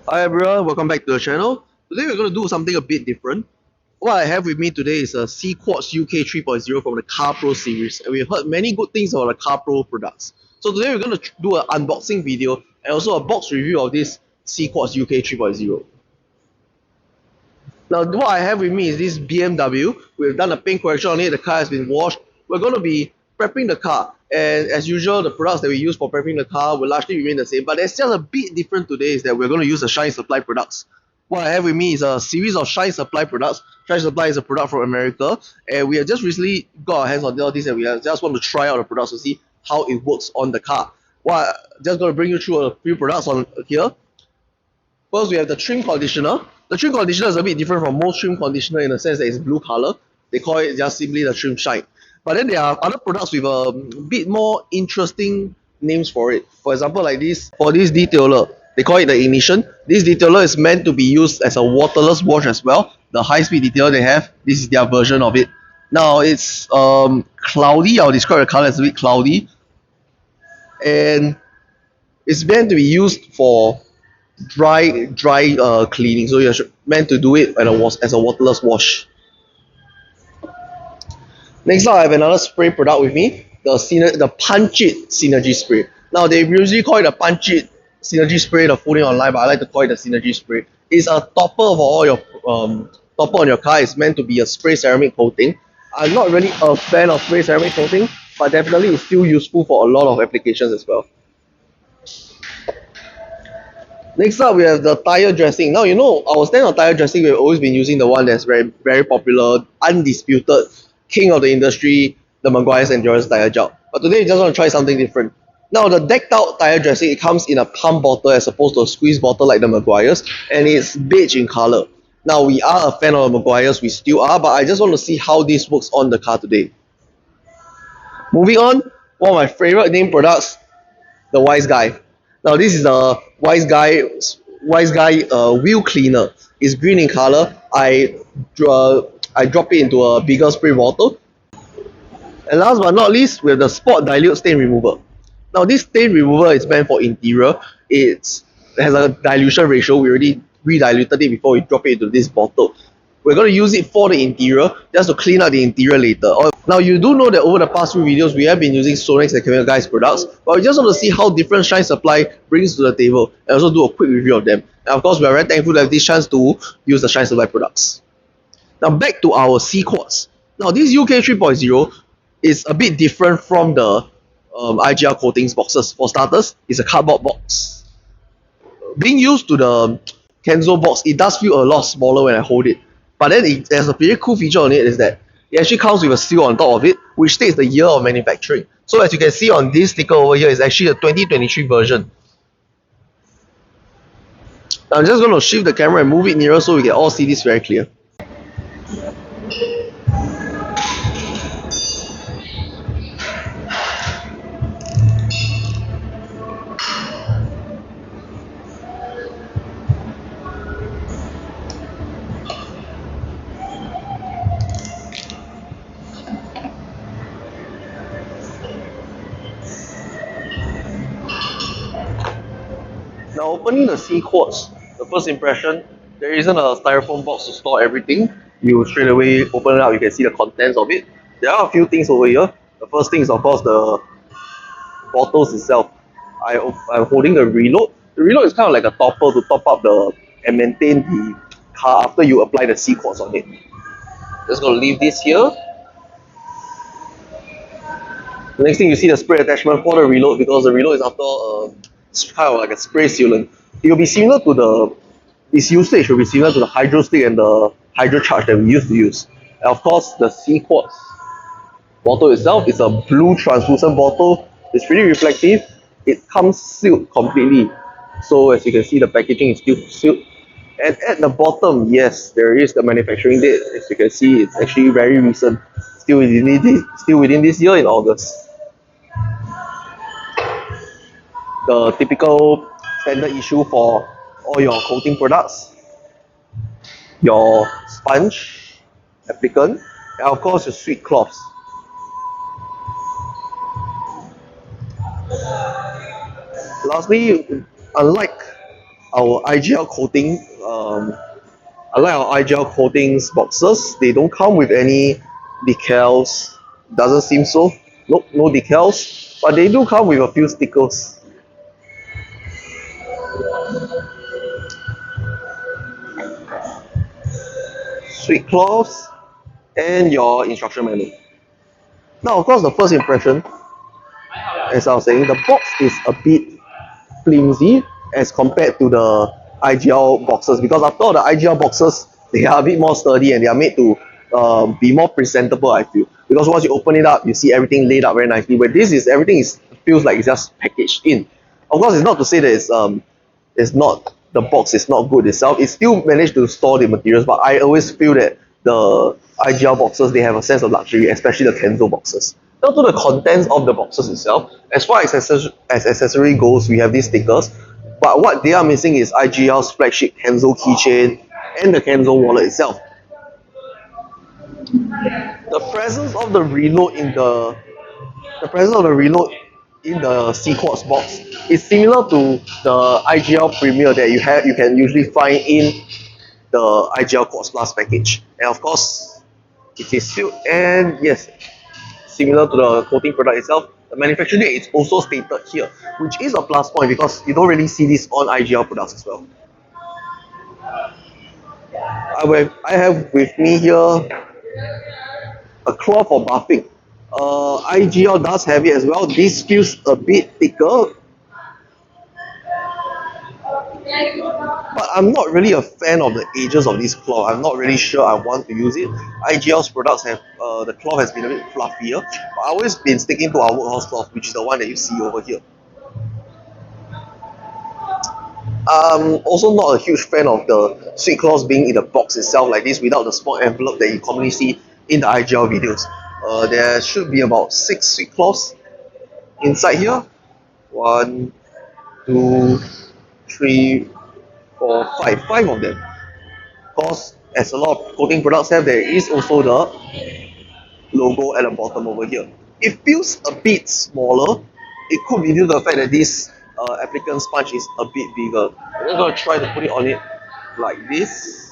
Hi everyone, welcome back to the channel. Today we're going to do something a bit different. What I have with me today is a CQuartz UK 3.0 from the CarPro series, and we've heard many good things about the CarPro products. So today we're going to do an unboxing video and also a box review of this CQuartz UK 3.0. Now what I have with me is this BMW. We've done a paint correction on it, the car has been washed. We're going to be prepping the car, and as usual the products that we use for prepping the car will largely remain the same, but there's just a bit different today is that we're going to use the Shine Supply products. What I have with me is a series of Shine Supply products. Shine Supply is a product from America, and we have just recently got our hands on all this, and we just want to try out the products to see how it works on the car. Just going to bring you through a few products on here. First, we have the trim conditioner. The trim conditioner is a bit different from most trim conditioner in the sense that it's blue color. They call it just simply the trim shine. But then there are other products with a bit more interesting names for it. For example, like this, for this detailer, they call it the ignition. This detailer is meant to be used as a waterless wash as well. The high-speed detailer they have, this is their version of it. Now it's cloudy. I'll describe the color as a bit cloudy, and it's meant to be used for dry cleaning. So you're meant to do it as a waterless wash. Next up, I have another spray product with me, the Punch It Synergy Spray. Now they usually call it a Punch It Synergy Spray, the full name online, but I like to call it the Synergy Spray. It's a topper for all your topper on your car. It's meant to be a spray ceramic coating. I'm not really a fan of spray ceramic coating, but definitely it's still useful for a lot of applications as well. Next up, we have the tire dressing. Now, our stand on tire dressing, we've always been using the one that's very popular, undisputed, king of the industry, the Maguire's Endurance Tire Gel. But today, we just want to try something different. Now, the decked out tire dressing, it comes in a pump bottle as opposed to a squeeze bottle like the Maguire's, and it's beige in color. Now, we are a fan of the Maguire's, we still are, but I just want to see how this works on the car today. Moving on, one of my favorite name products, the Wise Guy. Now this is a Wise Guy wheel cleaner. It's green in color. I drop it into a bigger spray bottle. And last but not least, we have the Spot Dilute Stain Remover. Now this stain remover is meant for interior. It has a dilution ratio. We already re-diluted it before we drop it into this bottle. We're going to use it for the interior, just to clean up the interior later. Now you do know that over the past few videos we have been using SONAX and chemicalguys products, but we just want to see how different Shine Supply brings to the table and also do a quick review of them. And of course we are very thankful to have this chance to use the Shine Supply products. Now back to our CQuartz. Now this UK 3.0 is a bit different from the 𝙤𝙤𝙤𝙤 boxes. For starters, it's a cardboard box. Being used to the Kenzo box, it does feel a lot smaller when I hold it. But then there's a pretty cool feature on it is that it actually comes with a seal on top of it, which states the year of manufacturing. So as you can see on this sticker over here, it's actually a 2023 version. Now I'm just going to shift the camera and move it nearer so we can all see this very clear. Now opening the CQuartz, the first impression, there isn't a styrofoam box to store everything. You straight away open it up, you can see the contents of it. There are a few things over here. The first thing is of course the bottles itself. I'm holding the reload. The reload is kind of like a topper to top up and maintain the car after you apply the CQuartz on it. Just gonna leave this here. The next thing you see the spray attachment for the reload, because the reload is after kind of like a spray sealant. It will be similar to its usage will be similar to the hydro stick and the hydro charge that we used to use. And of course, the CQuartz bottle itself is a blue translucent bottle. It's pretty reflective. It comes sealed completely. So as you can see, the packaging is still sealed. And at the bottom, yes, there is the manufacturing date. As you can see, it's actually very recent. Still within this year in August. The typical standard issue for all your coating products, your sponge applicant, and of course your sweet cloths. Lastly, unlike our IGL coating. I like our IGL coatings boxes. They don't come with any decals. Doesn't seem so. Nope, no decals. But they do come with a few stickers. Sweet cloths and your instruction manual. Now, of course, the first impression, as I was saying, the box is a bit flimsy as compared to the IGL boxes, because after all, the IGL boxes, they are a bit more sturdy and they are made to be more presentable, I feel, because once you open it up you see everything laid out very nicely, where this is everything is feels like it's just packaged in. Of course, it's not to say that it's not, the box is not good itself. It still managed to store the materials, but I always feel that the IGL boxes, they have a sense of luxury, especially the Kenzo boxes. Now to the contents of the boxes itself, as far as accessory goes, we have these stickers, but what they are missing is IGL's flagship Kenzo keychain and the Kenzo wallet itself. The presence of the reload in the CQuartz box is similar to the IGL Premier that you can usually find in the IGL Quartz Plus package. And of course, it is sealed, and yes, similar to the coating product itself, the manufacturing date is also stated here, which is a plus point because you don't really see this on IGL products as well. I have with me here a cloth for buffing. IGL does have it as well. This feels a bit thicker, but I'm not really a fan of the edges of this cloth. I'm not really sure I want to use it. IGL's products have the cloth has been a bit fluffier, but I've always been sticking to our workhouse cloth, which is the one that you see over here. I'm also not a huge fan of the sweet cloths being in the box itself like this without the small envelope that you commonly see in the IGL videos. There should be about 6 sweet cloths inside here. 1, 2, 3, 4, 5. 5 of them. Of course, as a lot of coating products have, there is also the logo at the bottom over here. It feels a bit smaller. It could be due to the fact that this applicant sponge is a bit bigger. I'm just going to try to put it on it like this.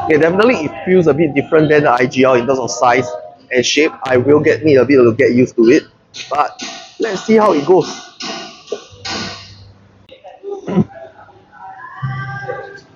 Okay, definitely it feels a bit different than the IGL in terms of size and shape. I will need a bit to get used to it, but let's see how it goes.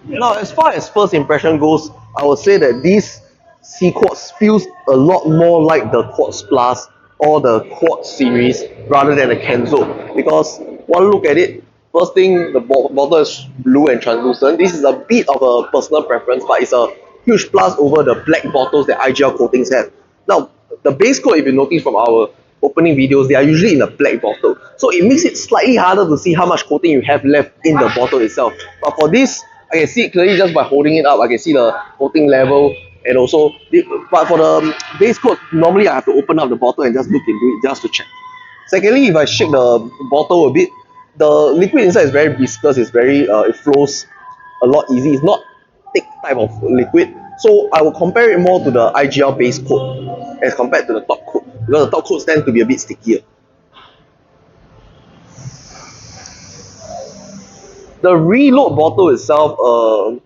Now, as far as first impression goes, I would say that this CQuartz feels a lot more like the Quartz Plus or the Quartz series rather than the Kenzo. Because one look at it, first thing, the bottle is blue and translucent. This is a bit of a personal preference, but it's a huge plus over the black bottles that IGL coatings have. Now, the base coat, if you notice from our opening videos, they are usually in a black bottle. So it makes it slightly harder to see how much coating you have left in the bottle itself. But for this, I can see it clearly just by holding it up. I can see the coating level, and also, but for the base coat, normally I have to open up the bottle and just look into it just to check. Secondly, if I shake the bottle a bit, the liquid inside is very viscous. It's very, it flows a lot easy. It's not thick type of liquid. So I will compare it more to the IGL base coat as compared to the top coat, because the top coats tend to be a bit stickier. The reload bottle itself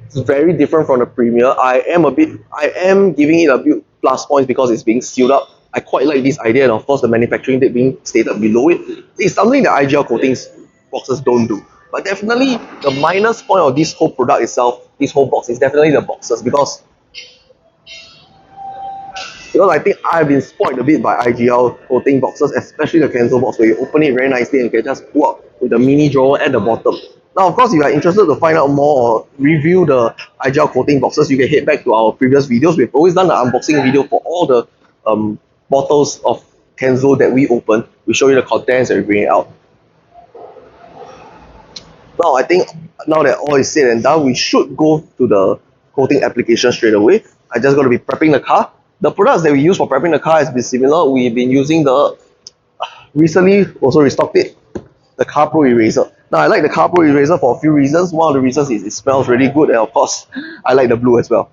is very different from the Premier. I am giving it a bit plus points because it's being sealed up. I quite like this idea, and of course the manufacturing date being stated below it. It's something that IGL coatings boxes don't do. But definitely the minus point of this whole product itself, this whole box, is definitely the boxes, because I think I've been spoiled a bit by IGL coating boxes, especially the Kenzo box, where you open it very nicely and you can just pull out with the mini drawer at the bottom. Now, of course, if you are interested to find out more or review the IGL coating boxes, you can head back to our previous videos. We've always done an unboxing video for all the bottles of Kenzo that we open. We show you the contents and we bring it out. Now, I think now that all is said and done, we should go to the coating application straight away. I'm just going to be prepping the car. The products that we use for prepping the car has been similar. We've been using the, recently also restocked it, the CarPro eraser. Now, I like the CarPro eraser for a few reasons. One of the reasons is it smells really good, and of course, I like the blue as well.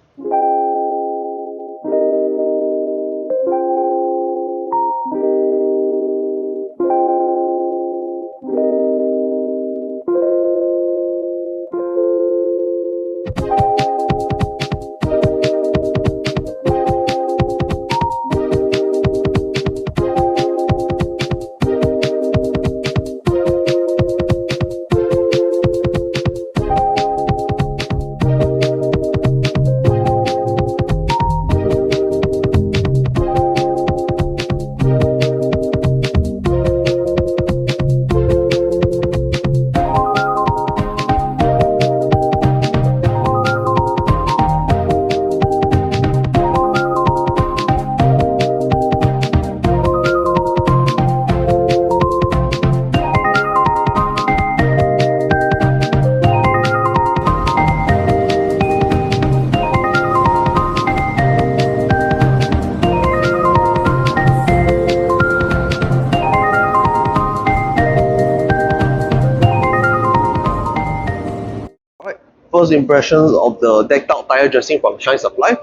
first impressions of the decked out tire dressing from Shine Supply.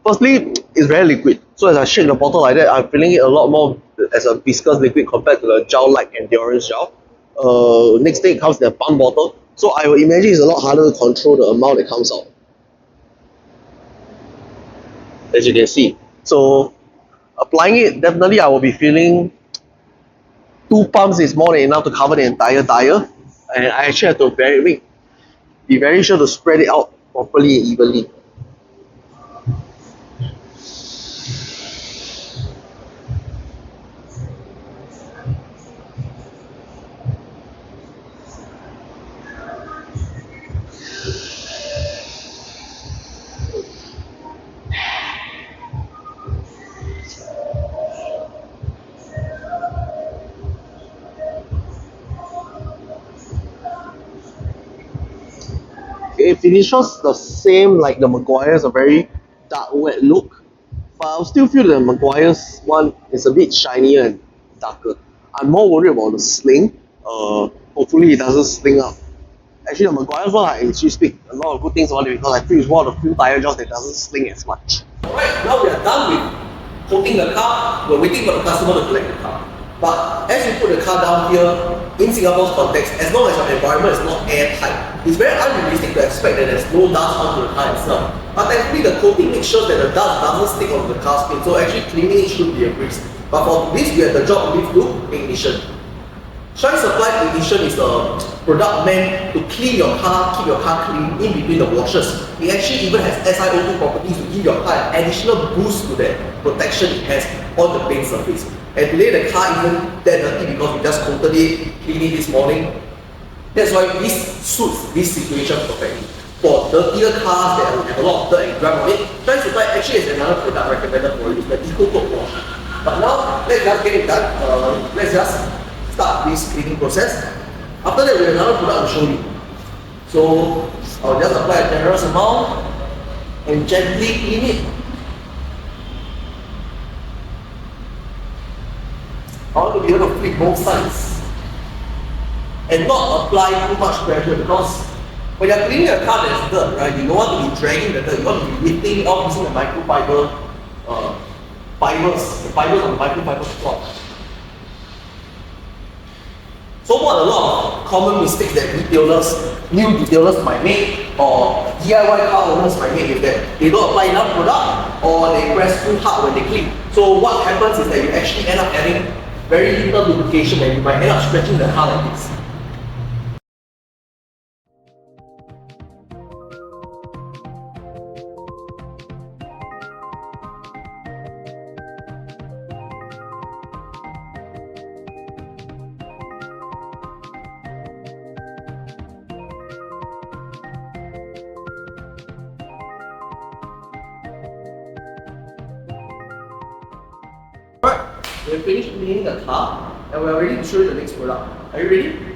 Firstly, it's very liquid. So as I shake the bottle like that, I'm feeling it a lot more as a viscous liquid compared to the gel-like endurance gel. Next thing, it comes in a pump bottle. So I would imagine it's a lot harder to control the amount that comes out, as you can see. So applying it, definitely I will be feeling 2 pumps is more than enough to cover the entire tire. And I actually have to be very sure to spread it out properly and evenly. It finishes the same like the Maguire's, a very dark wet look, but I'll still feel that the Maguire's one is a bit shinier and darker. I'm more worried about the sling. Hopefully it doesn't sling up. Actually, the Maguire's one, I actually speak a lot of good things about it because I feel it's one of the few tire jobs that doesn't sling as much. Alright, now we are done with coating the car. We're waiting for the customer to collect the car. But as you put the car down here, in Singapore's context, as long as your environment is not airtight, it's very unrealistic to expect that there's no dust onto the car itself. But thankfully, the coating makes sure that the dust doesn't stick onto the car skin, so actually cleaning it should be a breeze. But for this, we have the job to do ignition. Shine Supply Ignition is a product meant to clean your car, keep your car clean in between the washes. It actually even has SiO2 properties to give your car an additional boost to that protection it has on the paint surface. And today the car isn't that dirty because we just coated it, cleaned it this morning. That's why this suits this situation perfectly. For dirtier cars that have a lot of dirt and grime on it, Shine Supply actually has another product recommended for you, the 𝙒𝙤𝙡𝙤𝙡 wash. But now, let's just get it done. Let's just start this cleaning process. After that, we have another product to show you. So I'll just apply a generous amount and gently clean it. I want to be able to flip both sides and not apply too much pressure, because when you're cleaning a car that's dirt, right, you don't want to be dragging the dirt, you want to be lifting it off using the microfiber fibers, the fibers on the microfiber cloth. So what are a lot of common mistakes that new detailers might make, or DIY car owners might make, is that they don't apply enough product or they press too hard when they clean. So what happens is that you actually end up having very little lubrication and you might end up stretching the car like this. Alright, we've finished cleaning the car and we're ready to show you the next product. Are you ready?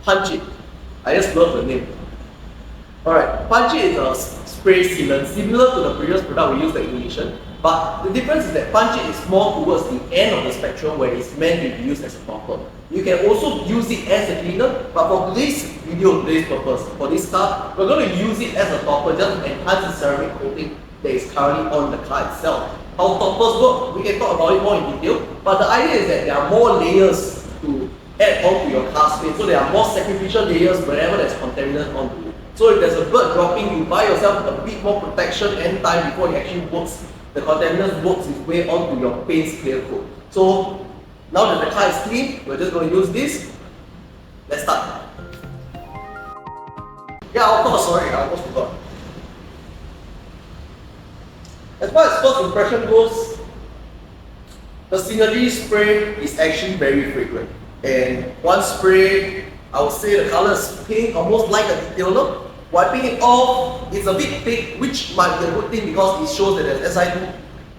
Punch It. I just love the name. Alright, Punch It is a spray sealant similar to the previous product we used, the ignition. But the difference is that Punch It is more towards the end of the spectrum where it's meant to be used as a topper. You can also use it as a cleaner, but for today's video, today's purpose, for this car, we're going to use it as a topper just to enhance the ceramic coating that is currently on the car itself. How toppers work, we can talk about it more in detail, but the idea is that there are more layers to add on to your car space, so there are more sacrificial layers wherever there's contaminant onto it. So if there's a bird dropping, you buy yourself a bit more protection and time before it actually works. The contaminant works its way onto your paint's clear coat. So now that the car is clean, we're just going to use this. Let's start. Yeah, of course, sorry, I almost forgot. As far as first impression goes, the scenery spray is actually very fragrant. And one spray, I would say the color is pink, almost like a detailer. Wiping it off, it's a bit thick, which might be a good thing because it shows that there's SiO2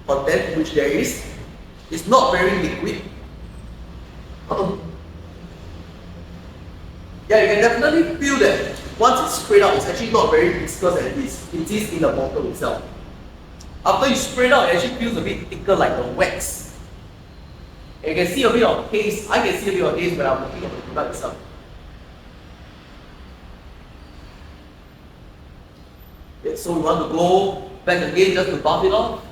content, which there is. It's not very liquid. Yeah, you can definitely feel that once it's sprayed out, it's actually not very viscous as it is in the bottle itself. After you spray it out, it actually feels a bit thicker like the wax. And you can see a bit of haze. I can see a bit of haze when I'm looking at the product itself. Okay, so we want to go back again just to buff it off.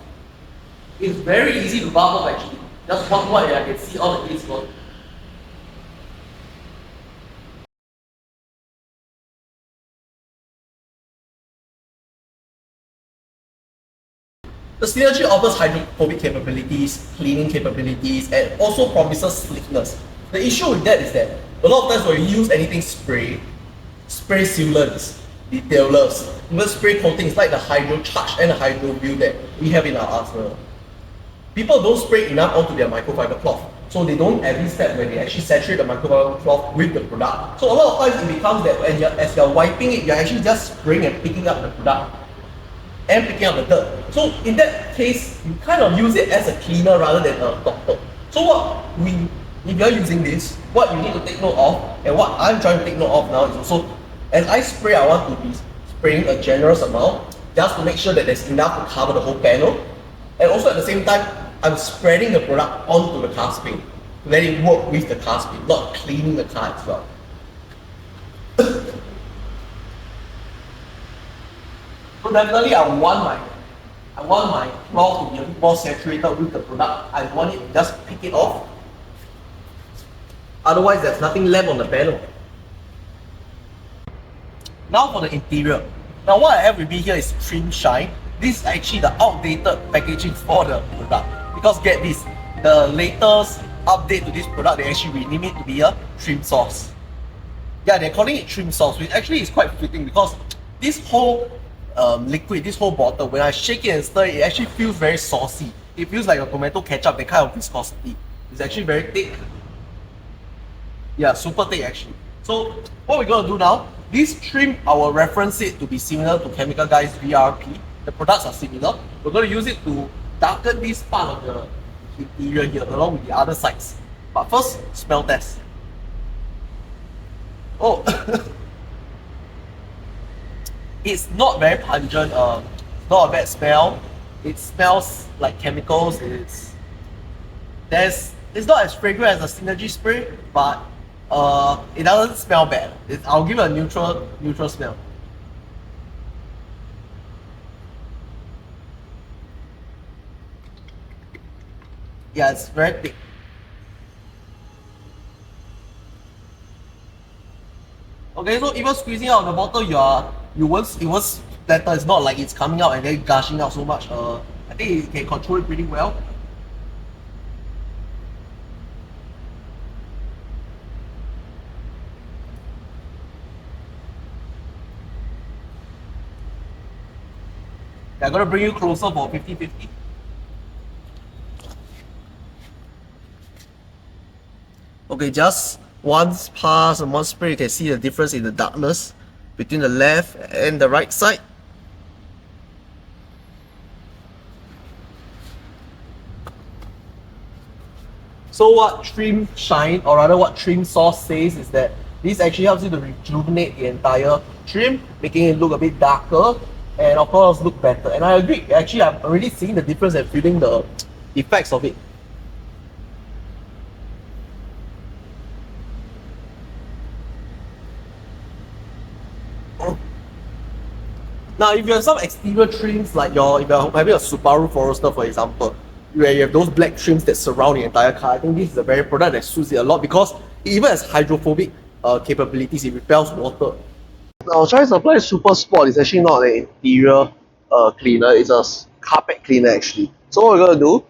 It's very easy to buff off actually. Just one white and I can see all the grease gone. The Synergy offers hydrophobic capabilities, cleaning capabilities, and also promises slickness. The issue with that is that a lot of times when you use anything spray sealants, detailers, even spray coatings like the 𝙒𝙪𝙥𝙧𝙚 and the 𝙒𝙪𝙤𝙑𝙚 that we have in our arsenal, people don't spray enough onto their microfiber cloth. So they don't every step where they actually saturate the microfiber cloth with the product. So a lot of times it becomes that when as you're wiping it, you're actually just spraying and picking up the product and picking up the dirt. So in that case, you kind of use it as a cleaner rather than a doctor. So if you're using this, what you need to take note of, and what I'm trying to take note of now is also, as I spray, I want to be spraying a generous amount, just to make sure that there's enough to cover the whole panel. And also at the same time, I'm spreading the product onto the car paint, to let it work with the car paint, not cleaning the car as well. So definitely I want my cloth to be a bit more saturated with the product. I want it to just pick it off. Otherwise there's nothing left on the panel. Now for the interior. Now what I have with me here is Trim Shine. This is actually the outdated packaging for the product. Because get this, the latest update to this product, they actually rename it to be a Trim Sauce. Yeah, they're calling it Trim Sauce, which actually is quite fitting because this whole liquid, this whole bottle, when I shake it and stir it, it actually feels very saucy. It feels like a tomato ketchup, that kind of viscosity. It's actually very thick. Yeah, super thick actually. So what we're gonna do now, this trim, I will reference it to be similar to chemicalguys VRP. The products are similar. We're gonna use it to darken this part of the interior here along with the other sides. But first, smell test. Oh, it's not very pungent. It's not a bad smell. It smells like chemicals. It's not as fragrant as a Synergy spray, but it doesn't smell bad. I'll give it a neutral smell. Yeah, it's very thick. Okay, so even squeezing out the bottle, it won't splatter. It's not like it's coming out and then gushing out so much. I think it can control it pretty well. I'm gonna bring you closer for 50-50. Okay, just once pass and one spray, you can see the difference in the darkness between the left and the right side. So what Trim Shine, or rather what Trim Sauce says, is that this actually helps you to rejuvenate the entire trim, making it look a bit darker and of course look better. And I agree, actually I'm already seeing the difference and feeling the effects of it. Now, if you have some exterior trims, like if you're having a Subaru Forester, for example, where you have those black trims that surround the entire car, I think this is a very product that suits it a lot because it even has hydrophobic capabilities. It repels water. Now, Shine Supply Super Sport is actually not an interior cleaner, it's a carpet cleaner actually. So what we're going to do,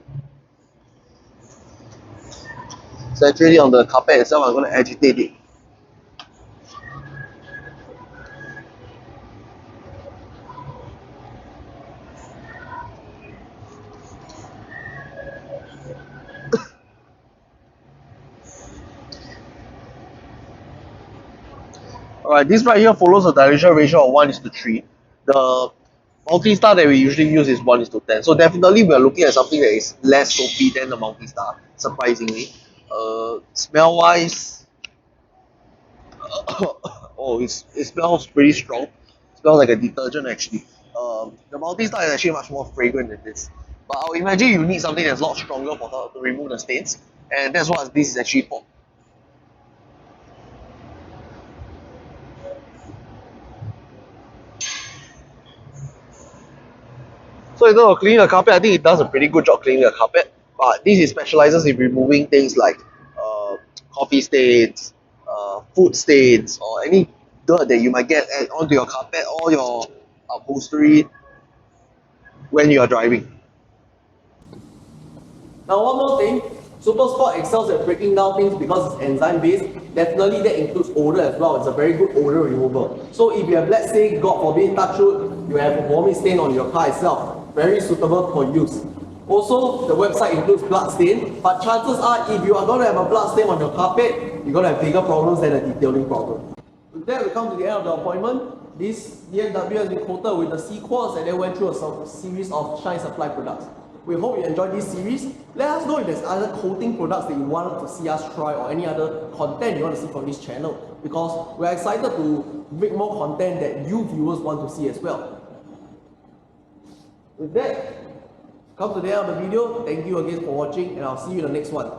saturate it on the carpet itself, I'm going to agitate it. Alright, this right here follows a dilution ratio of 1:3. The multi-star that we usually use is 1:10. So definitely we are looking at something that is less soapy than the multi-star, surprisingly. Smell wise, oh, it smells pretty strong. It smells like a detergent actually. The multi-star is actually much more fragrant than this. But I'll imagine you need something that's a lot stronger to remove the stains. And that's what this is actually for. So in terms of cleaning the carpet, I think it does a pretty good job cleaning the carpet. But this is specializes in removing things like coffee stains, food stains, or any dirt that you might get onto your carpet or your upholstery when you are driving. Now one more thing, Super Sport excels at breaking down things because it's enzyme based. Definitely that includes odor as well. It's a very good odor remover. So if you have, let's say, God forbid, touch wood, you have a vomit stain on your car itself, very suitable for use. Also, the website includes blood stain, but chances are if you are going to have a blood stain on your carpet, you're going to have bigger problems than a detailing problem. With that, we come to the end of the appointment. This BMW has been coated with the CQuartz and then went through a series of shine supply products. We hope you enjoyed this series. Let us know if there's other coating products that you want to see us try or any other content you want to see from this channel, because we're excited to make more content that you viewers want to see as well. With that, come to the end of the video. Thank you again for watching and I'll see you in the next one.